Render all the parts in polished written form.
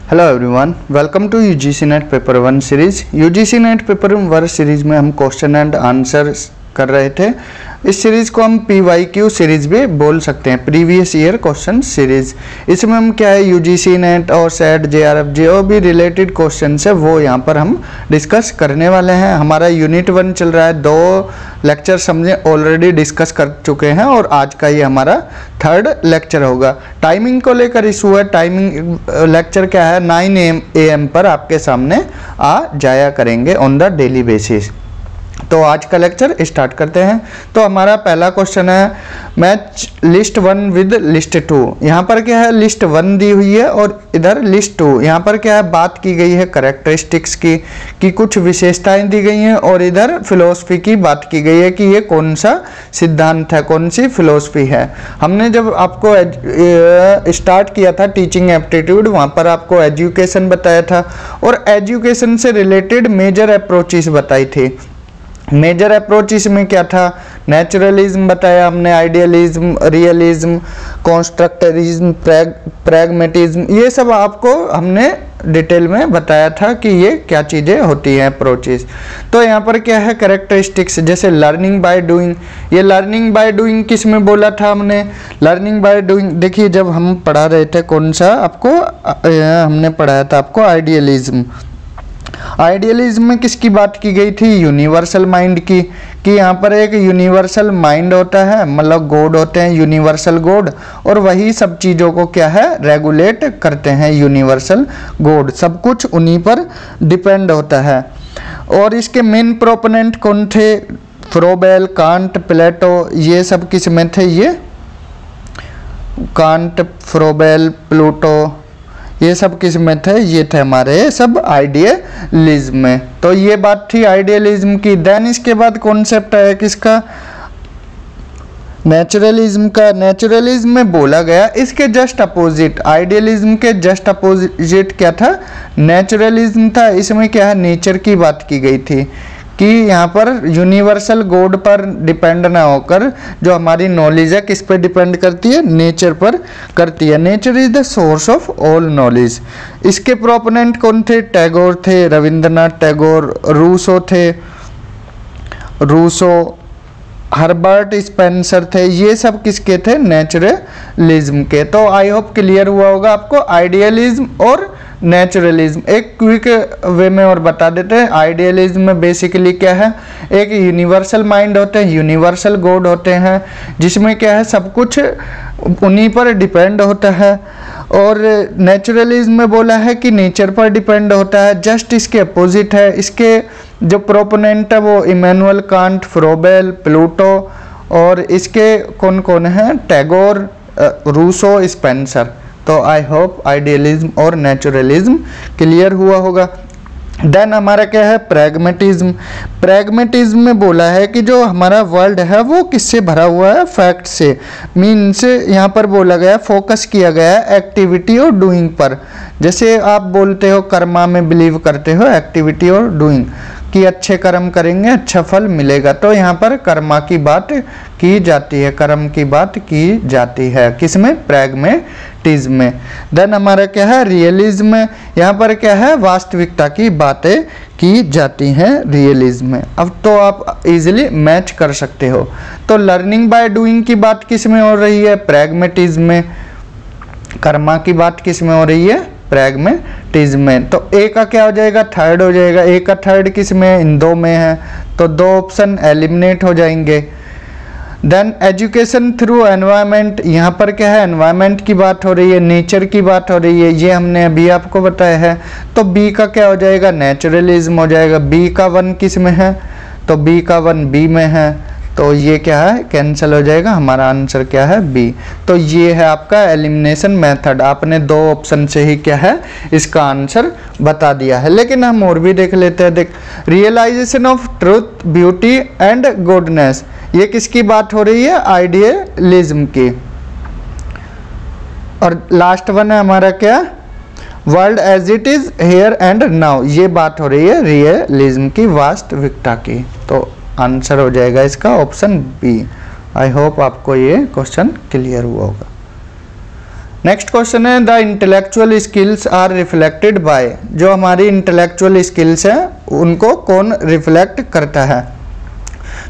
Hello everyone, welcome to UGC NET paper 1 series. UGC NET paper 1 series में हम question and answer कर रहे थे। इस सीरीज को हम PYQ सीरीज भी बोल सकते हैं, प्रीवियस ईयर क्वेश्चन सीरीज। इसमें हम क्या है, यूजीसी नेट और सेट JRF जो भी रिलेटेड क्वेश्चन है वो यहाँ पर हम डिस्कस करने वाले हैं। हमारा यूनिट 1 चल रहा है, 2 लेक्चर हमने ऑलरेडी डिस्कस कर चुके हैं और आज का ये हमारा 3rd लेक्चर होगा। टाइमिंग को लेकर इशू है, टाइमिंग लेक्चर क्या है 9 AM पर आपके सामने आ जाया करेंगे ऑन द डेली बेसिस। तो आज का लेक्चर स्टार्ट करते हैं। तो हमारा पहला क्वेश्चन है, मैच लिस्ट 1 विद लिस्ट 2। यहाँ पर क्या है, लिस्ट 1 दी हुई है और इधर लिस्ट 2। यहाँ पर क्या है, बात की गई है करेक्टरिस्टिक्स की कि कुछ विशेषताएं दी गई हैं और इधर फिलोसफी की बात की गई है कि ये कौन सा सिद्धांत है, कौन सी फिलोसफी है। हमने जब आपको स्टार्ट किया था टीचिंग एप्टीट्यूड, वहाँ पर आपको एजुकेशन बताया था और एजुकेशन से रिलेटेड मेजर अप्रोचेस बताई थी। मेजर अप्रोच इसमें क्या था, नेचुरलिज्म बताया हमने, आइडियलिज्म, रियलिज्म, कॉन्स्ट्रक्टिविज्म, प्रैग्मेटिज्म, ये सब आपको हमने डिटेल में बताया था कि ये क्या चीज़ें होती हैं अप्रोचेस। तो यहाँ पर क्या है, कैरेक्टरिस्टिक्स, जैसे लर्निंग बाय डूइंग। ये लर्निंग बाय डूइंग किस में बोला था हमने, लर्निंग बाय डूइंग देखिए जब हम पढ़ा रहे थे, कौन सा आपको हमने पढ़ाया था आपको आइडियलिज्म। आइडियलिज्म में किसकी बात की गई थी, यूनिवर्सल माइंड की, कि यहाँ पर एक यूनिवर्सल माइंड होता है, मतलब गॉड होते हैं, यूनिवर्सल गॉड, और वही सब चीज़ों को क्या है रेगुलेट करते हैं, यूनिवर्सल गॉड, सब कुछ उन्हीं पर डिपेंड होता है। और इसके मेन प्रोपोनेंट कौन थे, फ्रोबेल, कांट, प्लेटो, ये सब किस में थे, ये कांट, फ्रोबेल, प्लूटो, ये सब किस में थे, ये थे हमारे सब आइडियलिज्म में। तो ये बात थी आइडियलिज्म की। देन इसके बाद कॉन्सेप्ट है किसका, नेचुरलिज्म का। नेचुरलिज्म में बोला गया इसके जस्ट अपोजिट, आइडियलिज्म के जस्ट अपोजिट क्या था, नेचुरलिज्म था। इसमें क्या है, नेचर की बात की गई थी कि यहाँ पर यूनिवर्सल गॉड पर डिपेंड ना होकर जो हमारी नॉलेज है किस पे डिपेंड करती है, नेचर पर करती है। Nature is the source of all knowledge. इसके प्रोपोनेंट कौन थे, टैगोर थे, रविंद्रनाथ टैगोर, रूसो थे, रूसो, हर्बर्ट स्पेंसर थे, ये सब किसके थे, नेचुरलिज्म के। तो आई होप क्लियर हुआ होगा आपको आइडियलिज्म और नेचुरलिज्म। एक क्विक वे में और बता देते हैं, आइडियलिज्म में बेसिकली क्या है, एक यूनिवर्सल माइंड होते हैं, यूनिवर्सल गॉड होते हैं, जिसमें क्या है सब कुछ उन्हीं पर डिपेंड होता है। और नेचुरलिज्म में बोला है कि नेचर पर डिपेंड होता है, जस्ट इसके अपोजिट है। इसके जो प्रोपोनेंट है वो इमैनुअल कांट, फ्रोबेल, प्लूटो, और इसके कौन कौन हैं, टैगोर, रूसो, स्पेंसर। तो आई होप आइडियलिज्म और नेचुरलिज्म क्लियर हुआ होगा। देन हमारा क्या है, प्रैग्मेटिज्म। प्रैग्मेटिज्म में बोला है कि जो हमारा वर्ल्ड है वो किससे भरा हुआ है, फैक्ट से, मीन से। यहाँ पर बोला गया, फोकस किया गया है एक्टिविटी और डूइंग पर। जैसे आप बोलते हो कर्मा में बिलीव करते हो, एक्टिविटी और डूइंग, कि अच्छे कर्म करेंगे अच्छा फल मिलेगा। तो यहाँ पर कर्मा की बात की जाती है, कर्म की बात की जाती है, किसमें, प्रैग्मेटिज्म में। देन हमारा क्या है, रियलिज्म में। यहाँ पर क्या है, वास्तविकता की बातें की जाती हैं रियलिज्म में। अब तो आप इजीली मैच कर सकते हो। तो लर्निंग बाय डूइंग की बात किस में हो रही है, प्रैग्मेटिज्म में। कर्मा की बात किस में हो रही है, प्रैग्मेटिज्म में। तो ए का क्या हो जाएगा, 3rd हो जाएगा। ए का 3rd किस में, इन 2 में है, तो 2 ऑप्शन एलिमिनेट हो जाएंगे। देन एजुकेशन थ्रू एनवायरनमेंट, यहाँ पर क्या है, एनवायरनमेंट की बात हो रही है, नेचर की बात हो रही है, ये हमने अभी आपको बताया है। तो बी का क्या हो जाएगा, नेचुरलिज्म हो जाएगा। बी का 1 किस में है, तो बी का 1 बी में है, तो ये क्या है, कैंसिल हो जाएगा, हमारा आंसर क्या है, बी। तो ये है आपका एलिमिनेशन मेथड। आपने 2 ऑप्शन से ही क्या है, इसका आंसर बता दिया है। लेकिन हम और भी देख लेते हैं। देख, realisation of truth, beauty and goodness, ये किसकी बात हो रही है, आइडियलिज्म की। और लास्ट 1 है हमारा क्या, world as it is here and now, ये बात हो रही है रियलिज्म की, वास्तविकता की। तो आंसर हो जाएगा इसका ऑप्शन बी। आई होप आपको ये क्वेश्चन क्लियर हुआ होगा। नेक्स्ट क्वेश्चन है the intellectual skills are reflected by, जो हमारी इंटेलेक्चुअल स्किल्स हैं उनको कौन रिफ्लेक्ट करता है।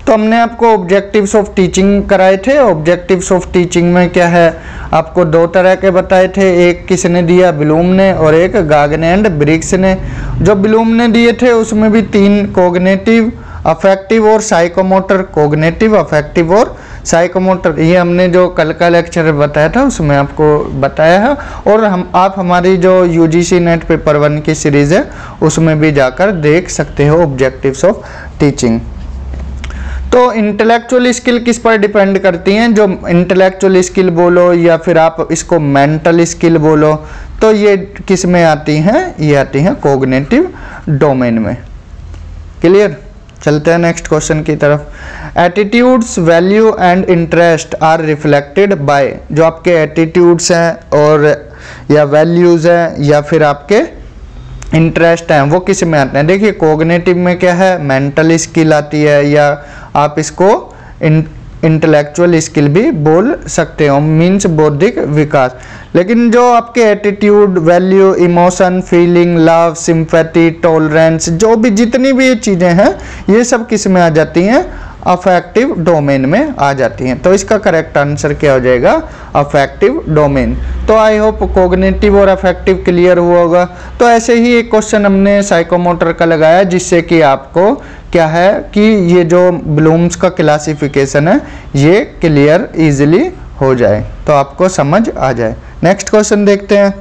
तो हमने आपको ऑब्जेक्टिव्स ऑफ टीचिंग कराए थे। ऑब्जेक्टिव्स ऑफ टीचिंग में क्या है, आपको दो तरह के बताए थे, एक किसने दिया, ब्लूम ने, और एक गागने एंड ब्रिग्स ने। जो ब्लूम ने दिए थे उसमें भी तीन, कोग्निटिव, अफेक्टिव और साइकोमोटर। कोग्निटिव, अफेक्टिव और साइकोमोटर, ये हमने जो कल का लेक्चर बताया था उसमें आपको बताया है। और आप हमारी जो यूजीसी नेट पेपर 1 की सीरीज़ है उसमें भी जाकर देख सकते हो ऑब्जेक्टिव्स ऑफ टीचिंग। तो इंटेलेक्चुअल स्किल किस पर डिपेंड करती हैं, जो इंटेलेक्चुअल स्किल बोलो या फिर आप इसको मेंटल स्किल बोलो, तो ये किस में आती हैं, ये आती हैं कोग्निटिव डोमेन में। क्लियर, चलते हैं नेक्स्ट क्वेश्चन की तरफ। Attitudes, value and interest are reflected by, जो आपके एटीट्यूड्स हैं और या वैल्यूज़ हैं या फिर आपके इंटरेस्ट हैं वो किस में आते हैं। देखिए कोग्निटिव में क्या है, मेंटल स्किल आती है, या आप इसको इंटेलेक्चुअल स्किल भी बोल सकते हो, मीन्स बौद्धिक विकास। लेकिन जो आपके attitude, value, emotion, feeling, love, sympathy, tolerance, जो भी जितनी भी ये चीज़ें हैं ये सब किस में आ जाती हैं, अफेक्टिव डोमेन में आ जाती हैं। तो इसका करेक्ट आंसर क्या हो जाएगा, अफेक्टिव डोमेन। तो आई होप कोग्निटिव और अफेक्टिव क्लियर हुआ होगा। तो ऐसे ही एक क्वेश्चन हमने साइकोमोटर का लगाया जिससे कि आपको क्या है कि ये जो ब्लूम्स का क्लासिफिकेशन है ये क्लियर इजीली हो जाए, तो आपको समझ आ जाए। नेक्स्ट क्वेश्चन देखते हैं।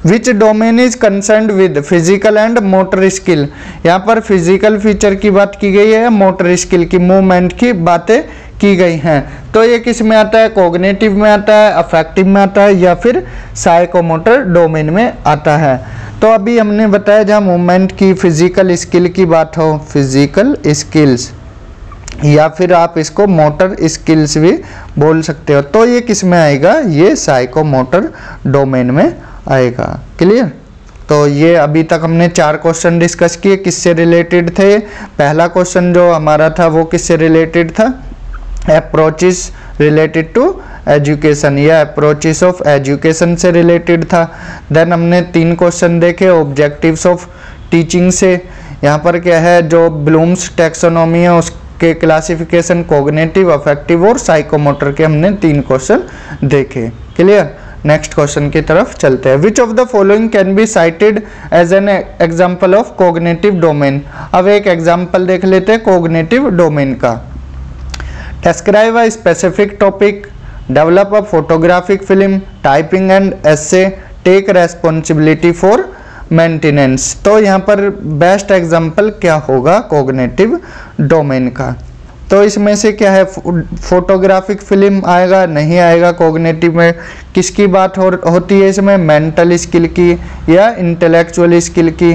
Which domain is concerned with physical and motor skill. यहाँ पर फिजिकल फीचर की बात की गई है, मोटर स्किल की, मूवमेंट की बातें की गई हैं। तो ये किस में आता है, कोग्निटिव में आता है, अफेक्टिव में आता है, या फिर साइकोमोटर डोमेन में आता है। तो अभी हमने बताया जहाँ मूवमेंट की, फिजिकल स्किल की बात हो, फिजिकल स्किल्स, या फिर आप इसको मोटर स्किल्स भी बोल सकते हो, तो ये किस में आएगा, ये साइकोमोटर डोमेन में आएगा। क्लियर, तो ये अभी तक हमने 4 क्वेश्चन डिस्कस किए, किससे रिलेटेड थे। पहला क्वेश्चन जो हमारा था वो किससे रिलेटेड था, अप्रोचेस रिलेटेड टू एजुकेशन, या अप्रोचेस ऑफ एजुकेशन से रिलेटेड था। देन हमने 3 क्वेश्चन देखे ऑब्जेक्टिव्स ऑफ टीचिंग से। यहाँ पर क्या है, जो ब्लूम्स टैक्सोनॉमी है उसके क्लासिफिकेशन, कोग्निटिव, अफेक्टिव और साइकोमोटर के हमने 3 क्वेश्चन देखे। क्लियर, नेक्स्ट क्वेश्चन की तरफ चलते हैं। Which of the following can be cited as an example of cognitive domain. अब एक एग्जाम्पल देख लेते हैं कोग्निटिव डोमेन का। Describe a specific topic, develop a photographic film, typing and essay, take responsibility for maintenance. तो यहाँ पर best example क्या होगा कोग्निटिव डोमेन का, तो इसमें से क्या है, फोटोग्राफिक फिल्म आएगा, नहीं आएगा। कोग्निटिव में किसकी बात होती है इसमें, मेंटल स्किल की या इंटेलेक्चुअल स्किल की।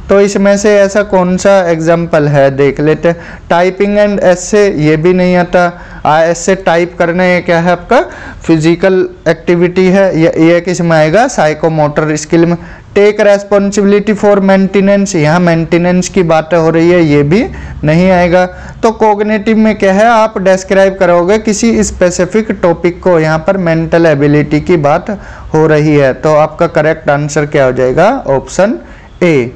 तो इसमें से ऐसा कौन सा एग्जाम्पल है देख लेते हैं। टाइपिंग एंड एसे, ये भी नहीं आता। एसे टाइप करना ये क्या है, आपका फिजिकल एक्टिविटी है, ये किस में आएगा, साइकोमोटर स्किल में। टेक रेस्पॉन्सिबिलिटी फॉर मेंटेनेंस, यहाँ मेंटेनेंस की बात हो रही है, ये भी नहीं आएगा। तो कोग्निटिव में क्या है, आप डिस्क्राइब करोगे किसी स्पेसिफिक टॉपिक को, यहाँ पर मेंटल एबिलिटी की बात हो रही है। तो आपका करेक्ट आंसर क्या हो जाएगा, ऑप्शन ए।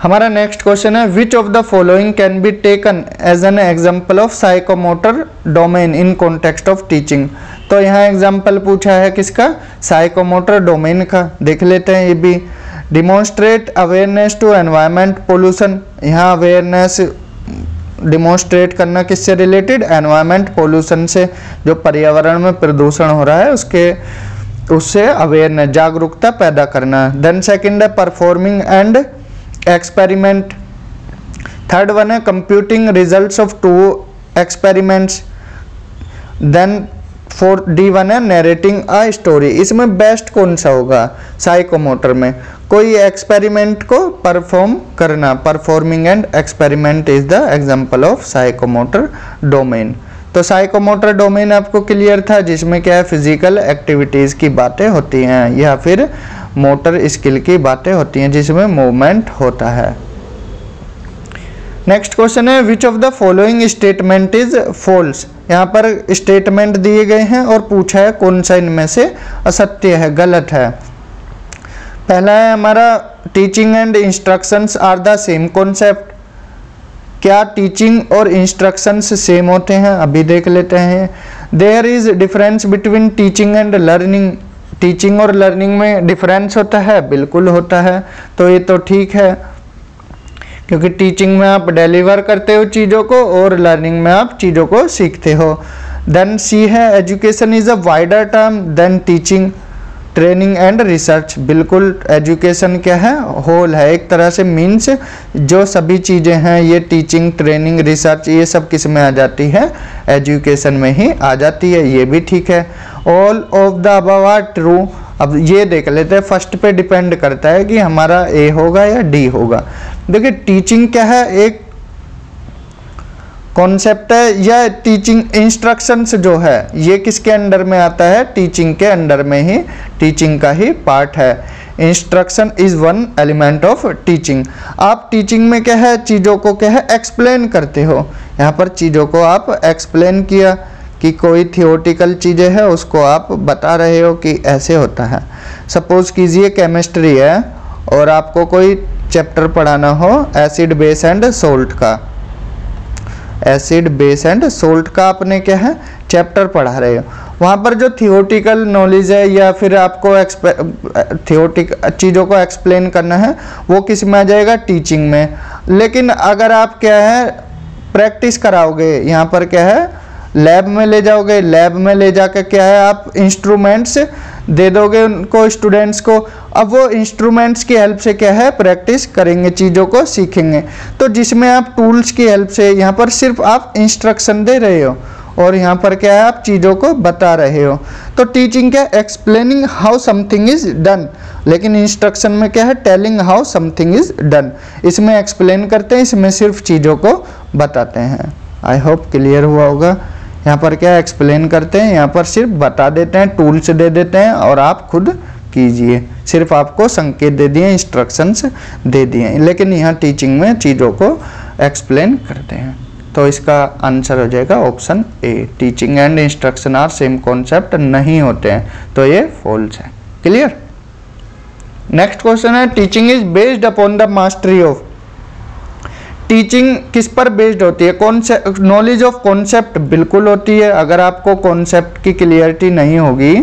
हमारा नेक्स्ट क्वेश्चन है which of the following can be taken as an example of psychomotor domain in context of teaching. तो यहाँ एग्जाम्पल पूछा है किसका, साइकोमोटर डोमेन का, देख लेते हैं ये भी। Demonstrate awareness to environment pollution, यहाँ अवेयरनेस डिमॉन्स्ट्रेट करना किससे रिलेटेड, एनवायरमेंट पोल्यूशन से, जो पर्यावरण में प्रदूषण हो रहा है उससे अवेयरनेस, जागरूकता पैदा करना। देन सेकंड है performing and experiment. Third one है computing results of 2 experiments. Then D1 है नरेटिंग अ स्टोरी। इसमें बेस्ट कौन सा होगा, साइकोमोटर में, कोई एक्सपेरिमेंट को परफॉर्म करना, performing and experiment is the example of psychomotor domain. तो साइकोमोटर डोमेन आपको क्लियर था, जिसमें क्या है, फिजिकल एक्टिविटीज़ की बातें होती हैं या फिर मोटर स्किल की बातें होती हैं जिसमें मूवमेंट होता है। नेक्स्ट क्वेश्चन है which of the following statement is false. यहाँ पर स्टेटमेंट दिए गए हैं और पूछा है कौन सा इनमें से असत्य है, गलत है। पहला है हमारा teaching and instructions are the same concept. क्या टीचिंग और इंस्ट्रक्शंस सेम होते हैं? अभी देख लेते हैं। There is difference between teaching and learning. Teaching और लर्निंग में डिफरेंस होता है, बिल्कुल होता है। तो ये तो ठीक है, क्योंकि टीचिंग में आप डिलीवर करते हो चीज़ों को और लर्निंग में आप चीज़ों को सीखते हो। देन सी है education is a wider term than teaching, training and research. बिल्कुल, एजुकेशन क्या है? होल है, एक तरह से मीन्स जो सभी चीज़ें हैं ये टीचिंग, ट्रेनिंग, रिसर्च ये सब किस में आ जाती है? एजुकेशन में ही आ जाती है। ये भी ठीक है। All of the above are true. अब ये देख लेते हैं, फर्स्ट पे डिपेंड करता है कि हमारा ए होगा या डी होगा। देखिए टीचिंग क्या है? एक कॉन्सेप्ट है, या टीचिंग इंस्ट्रक्शंस जो है ये किसके अंडर में आता है? टीचिंग के अंडर में ही, टीचिंग का ही पार्ट है। Instruction is one element of teaching. आप टीचिंग में क्या है? चीज़ों को क्या है? एक्सप्लेन करते हो। यहाँ पर चीज़ों को आप एक्सप्लेन किया कि कोई थियोटिकल चीज़ें है उसको आप बता रहे हो कि ऐसे होता है। सपोज कीजिए केमिस्ट्री है और आपको कोई चैप्टर पढ़ाना हो एसिड बेस एंड सोल्ट का। एसिड बेस एंड सोल्ट का आपने क्या है? चैप्टर पढ़ा रहे हो। वहाँ पर जो थियोटिकल नॉलेज है या फिर आपको थियोटिक चीज़ों को एक्सप्लेन करना है वो किस में आ जाएगा? टीचिंग में। लेकिन अगर आप क्या है प्रैक्टिस कराओगे, यहाँ पर क्या है लैब में ले जाओगे, लैब में ले जाकर क्या है आप इंस्ट्रूमेंट्स दे दोगे उनको, स्टूडेंट्स को। अब वो इंस्ट्रूमेंट्स की हेल्प से क्या है प्रैक्टिस करेंगे, चीज़ों को सीखेंगे। तो जिसमें आप टूल्स की हेल्प से, यहाँ पर सिर्फ आप इंस्ट्रक्शन दे रहे हो और यहाँ पर क्या है आप चीज़ों को बता रहे हो। तो टीचिंग क्या? Explaining how something is done. लेकिन इंस्ट्रक्शन में क्या है? Telling how something is done. इसमें एक्सप्लेन करते हैं, इसमें सिर्फ चीज़ों को बताते हैं। आई होप क्लियर हुआ होगा। यहाँ पर क्या एक्सप्लेन करते हैं, यहाँ पर सिर्फ बता देते हैं, टूल्स दे देते हैं और आप खुद कीजिए। सिर्फ आपको संकेत दे दिए, इंस्ट्रक्शंस दे दिए। लेकिन यहाँ टीचिंग में चीज़ों को एक्सप्लेन करते हैं। तो इसका आंसर हो जाएगा option A. Teaching and instruction are same concept नहीं होते हैं, तो ये फॉल्स है। क्लियर। नेक्स्ट क्वेश्चन है teaching is based upon the mastery of. Teaching किस पर बेस्ड होती है? कॉन्सेप्ट, नॉलेज ऑफ कॉन्सेप्ट बिल्कुल होती है। अगर आपको कॉन्सेप्ट की क्लियरिटी नहीं होगी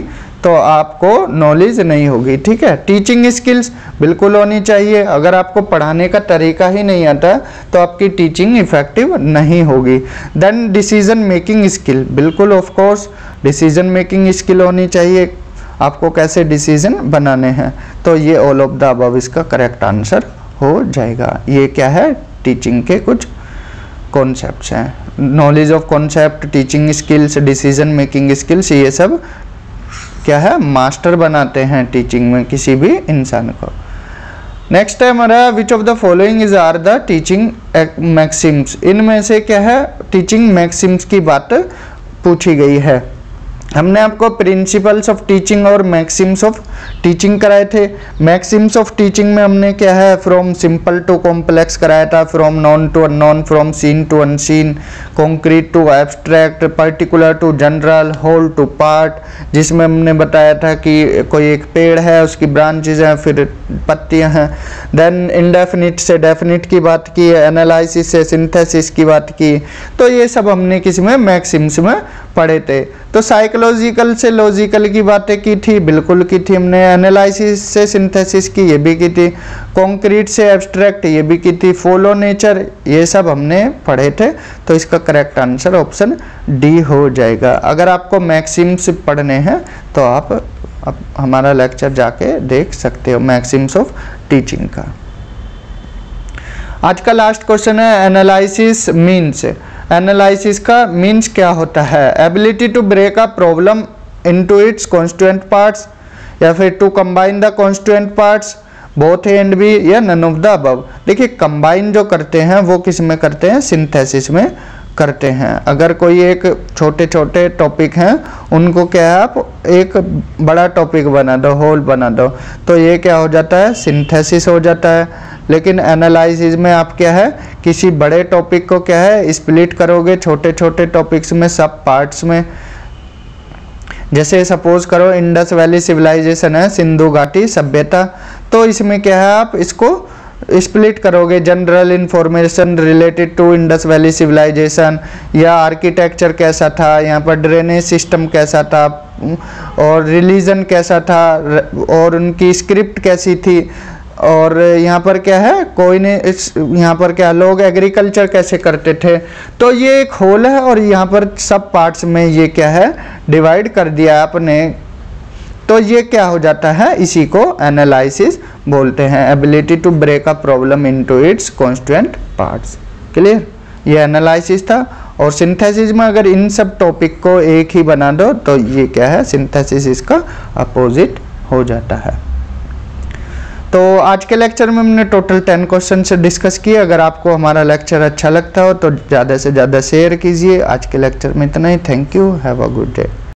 तो आपको नॉलेज नहीं होगी। ठीक है। टीचिंग स्किल्स बिल्कुल होनी चाहिए। अगर आपको पढ़ाने का तरीका ही नहीं आता तो आपकी टीचिंग इफेक्टिव नहीं होगी। देन डिसीजन मेकिंग स्किल, बिल्कुल of course decision making skill होनी चाहिए। आपको कैसे डिसीजन बनाने हैं। तो ये ऑल ऑफ द अबव इसका करेक्ट आंसर हो जाएगा। ये क्या है? टीचिंग के कुछ कॉन्सेप्ट्स हैं। Knowledge of concept, teaching skills, decision making skills, ये सब क्या है? मास्टर बनाते हैं टीचिंग में किसी भी इंसान को। नेक्स्ट है हमारा which of the following is are the teaching maxims. इनमें से क्या है टीचिंग मैक्सिम्स की बात पूछी गई है। हमने आपको प्रिंसिपल्स ऑफ टीचिंग और मैक्सिम्स ऑफ टीचिंग कराए थे। मैक्सिम्स ऑफ टीचिंग में हमने क्या है फ्रॉम सिंपल टू कॉम्प्लेक्स कराया था, from known to unknown, from seen to unseen, concrete to abstract, particular to general, whole to part, जिसमें हमने बताया था कि कोई एक पेड़ है उसकी ब्रांचेज हैं फिर पत्तियां हैं। देन इंडेफिनिट से डेफिनिट की बात की, एनालिसिस से सिंथेसिस की बात की। तो ये सब हमने किस में? मैक्सिम्स में पढ़े थे। तो साइकोलॉजिकल से लॉजिकल की बातें की थी, बिल्कुल की थी हमने। एनालिसिस से सिंथेसिस की, ये भी की थी। कॉन्क्रीट से एब्स्ट्रैक्ट, ये भी की थी। फॉलो नेचर, ये सब हमने पढ़े थे। तो इसका करेक्ट आंसर ऑप्शन डी हो जाएगा। अगर आपको मैक्सिम्स पढ़ने हैं तो आप हमारा लेक्चर जाके देख सकते हो मैक्सिम्स ऑफ टीचिंग का। आज का लास्ट क्वेश्चन है एनालिसिस मीन्स। एनालिसिस का मीन्स क्या होता है? Ability to break a problem into its constituent parts, या फिर to combine the constituent parts, both A and B, या नन ऑफ द अबव। देखिए कंबाइन जो करते हैं वो किस में करते हैं? सिंथेसिस में करते हैं। अगर कोई एक छोटे छोटे टॉपिक हैं उनको क्या है आप एक बड़ा टॉपिक बना दो, होल बना दो, तो ये क्या हो जाता है, सिंथेसिस हो जाता है। लेकिन एनालिसिस में आप क्या है किसी बड़े टॉपिक को क्या है स्प्लिट करोगे छोटे छोटे टॉपिक्स में, सब पार्ट्स में। जैसे सपोज करो इंडस वैली सिविलाइजेशन है, सिंधु घाटी सभ्यता, तो इसमें क्या है आप इसको स्प्लिट करोगे, general information related to Indus valley civilisation, या आर्किटेक्चर कैसा था, यहाँ पर ड्रेनेज सिस्टम कैसा था, और रिलीजन कैसा था, और उनकी स्क्रिप्ट कैसी थी, और यहाँ पर क्या है कोई ने यहाँ पर क्या लोग एग्रीकल्चर कैसे करते थे। तो ये एक होल है और यहाँ पर सब पार्ट्स में ये क्या है डिवाइड कर दिया आपने। तो ये क्या हो जाता है, इसी को एनालिसिस बोलते हैं, ability to break a problem into its constituent parts. Clear, ये एनालिसिस था। और सिंथेसिस में अगर इन सब टॉपिक को एक ही बना दो तो ये क्या है, सिंथेसिस इसका अपोजिट हो जाता है। तो आज के लेक्चर में हमने टोटल 10 क्वेश्चन से डिस्कस किए। अगर आपको हमारा लेक्चर अच्छा लगता हो तो ज़्यादा से ज़्यादा शेयर कीजिए। आज के लेक्चर में इतना ही। Thank you, have a good day.